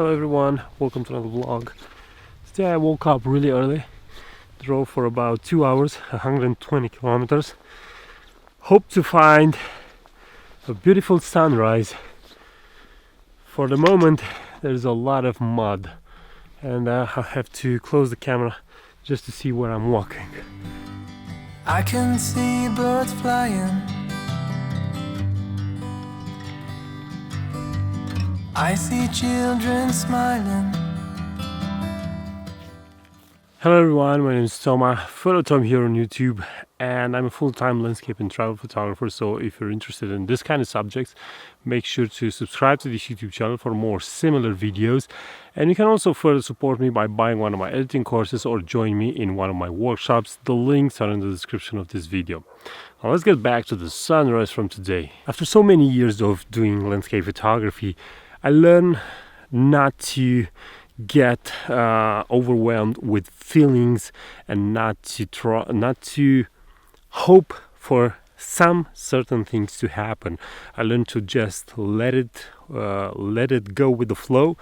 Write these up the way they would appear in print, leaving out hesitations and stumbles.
Hello everyone, welcome to another vlog. Today I woke up really early, drove for about 2 hours, 120 kilometers. Hope to find a beautiful sunrise. For the moment there's a lot of mud and I have to close the camera just to see where I'm walking. I can see birds flying, I see children smiling. Hello everyone, my name is Toma, Phototom here on YouTube, and I'm a full-time landscape and travel photographer. So if you're interested in this kind of subjects, make sure to subscribe to this YouTube channel for more similar videos. And you can also further support me by buying one of my editing courses or join me in one of my workshops. The links are in the description of this video. Now let's get back to the sunrise from today. After so many years of doing landscape photography, I learned not to get overwhelmed with feelings and not to hope for some certain things to happen. I learned to just let it go with the flow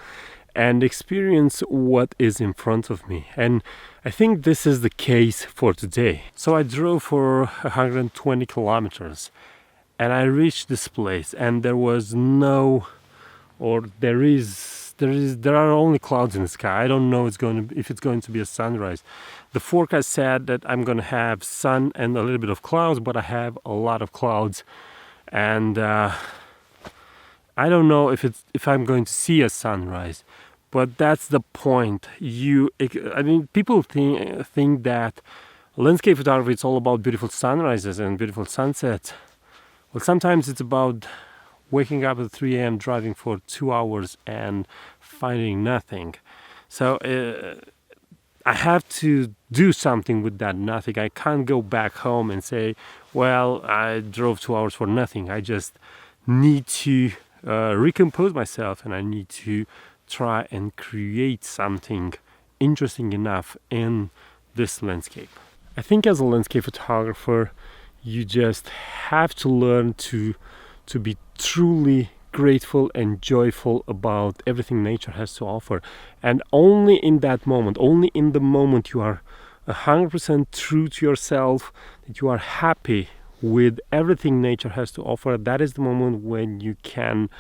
and experience what is in front of me. And I think this is the case for today. So I drove for 120 kilometers and I reached this place, and there was no, or there are only clouds in the sky. I don't know if it's going to be a sunrise. The forecast said that I'm going to have sun and a little bit of clouds, but I have a lot of clouds, and I don't know if I'm going to see a sunrise. But that's the point. People think that landscape photography is all about beautiful sunrises and beautiful sunsets. Well, sometimes it's about waking up at 3 a.m., driving for 2 hours and finding nothing. So I have to do something with that nothing. I can't go back home and say, well, I drove 2 hours for nothing. I just need to recompose myself, and I need to try and create something interesting enough in this landscape. I think as a landscape photographer, you just have to learn to be truly grateful and joyful about everything nature has to offer. And only in that moment, only in the moment you are 100% true to yourself, that you are happy with everything nature has to offer, that is the moment when you can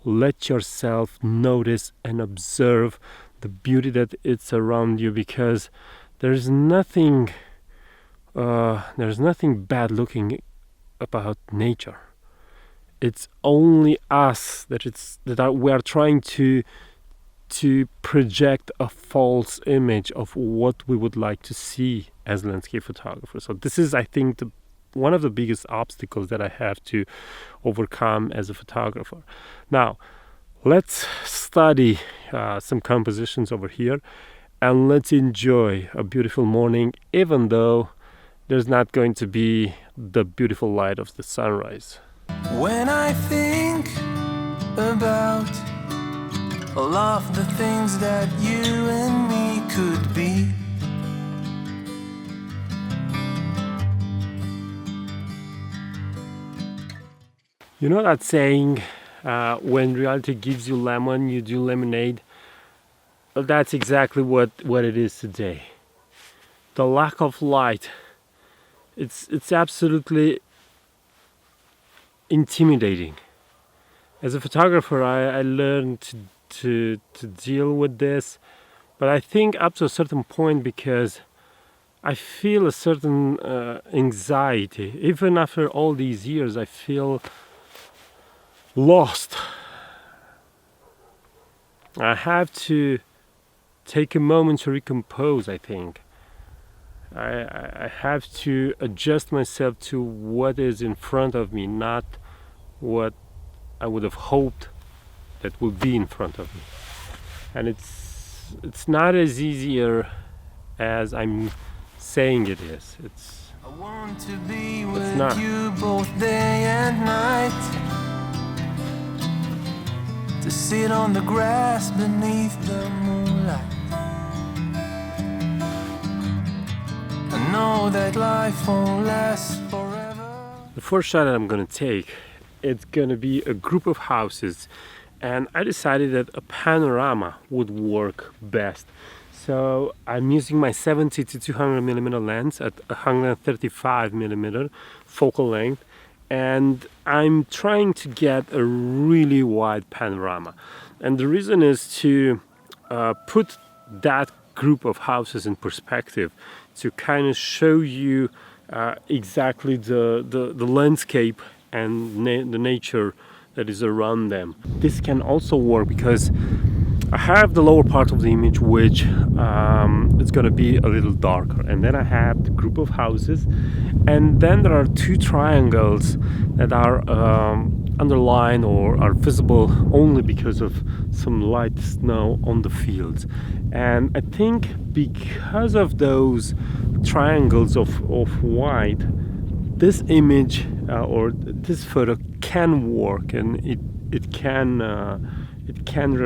let yourself notice and observe the beauty that it's around you, because there's nothing bad looking about nature. It's only us we are trying to project a false image of what we would like to see as landscape photographers. So this is, I think, one of the biggest obstacles that I have to overcome as a photographer. Now, let's study some compositions over here, and let's enjoy a beautiful morning, even though there's not going to be the beautiful light of the sunrise. When I think about all of the things that you and me could be, you know that saying, when reality gives you lemon, you do lemonade? Well, that's exactly what it is today. The lack of light, it's absolutely intimidating. As a photographer, I learned to deal with this, but I think up to a certain point, because I feel a certain anxiety. Even after all these years, I feel lost. I have to take a moment to recompose, I think. I have to adjust myself to what is in front of me, not what I would have hoped that would be in front of me. And it's not as easier as I'm saying it is. I want to be with not. you both day and night, to sit on the grass beneath the moonlight. I know that life won't last forever. The first shot that I'm gonna take, it's gonna be a group of houses, and I decided that a panorama would work best. So I'm using my 70 to 200 millimeter lens at 135 millimeter focal length, and I'm trying to get a really wide panorama. And the reason is to put that group of houses in perspective, to kind of show you exactly the landscape and the nature that is around them. This can also work because I have the lower part of the image which is going to be a little darker, and then I have the group of houses, and then there are two triangles that are underlined or are visible only because of some light snow on the fields. And I think because of those triangles of white, this image or this photo can work, and it can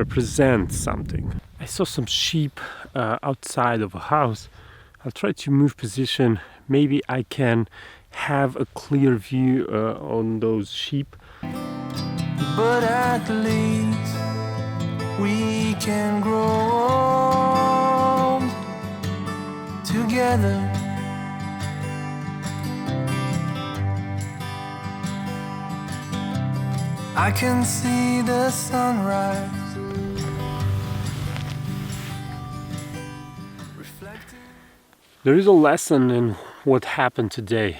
represent something. I saw some sheep outside of a house. I'll try to move position. Maybe I can have a clear view on those sheep. But at least we can grow old together. I can see the sunrise reflecting. There is a lesson in what happened today.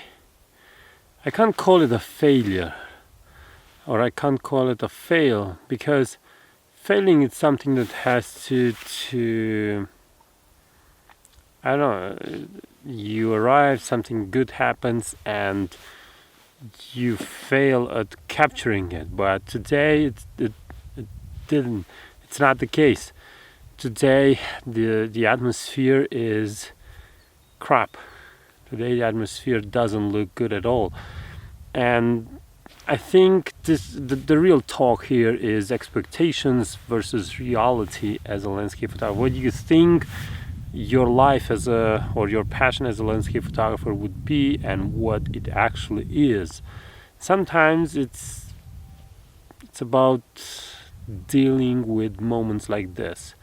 I can't call it a failure, or I can't call it a fail, because failing is something that has to I don't know, you arrive, something good happens, and you fail at capturing it. But today it didn't. It's not the case. Today the atmosphere is crap. Today the atmosphere doesn't look good at all. And I think the real talk here is expectations versus reality as a landscape photographer. What do you think your life or your passion as a landscape photographer would be, and what it actually is? Sometimes it's about dealing with moments like this.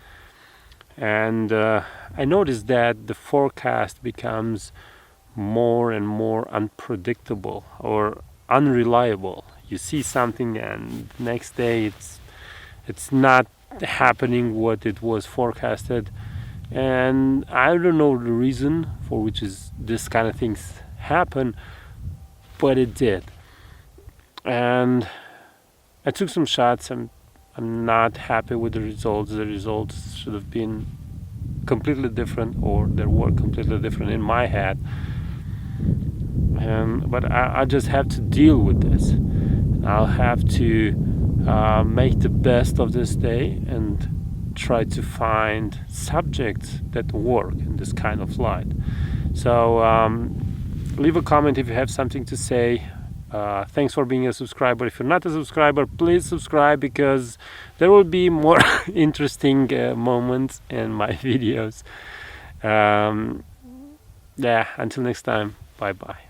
And I noticed that the forecast becomes more and more unpredictable or unreliable. You see something, and the next day it's not happening what it was forecasted. And I don't know the reason for which is this kind of things happen, but it did. And I took some shots. I'm not happy with the results. The results should have been completely different, or they were completely different in my head. But I just have to deal with this. I'll have to make the best of this day and try to find subjects that work in this kind of light. So leave a comment if you have something to say. Thanks for being a subscriber. If you're not a subscriber, please subscribe, because there will be more interesting moments in my videos. Yeah, until next time, bye bye.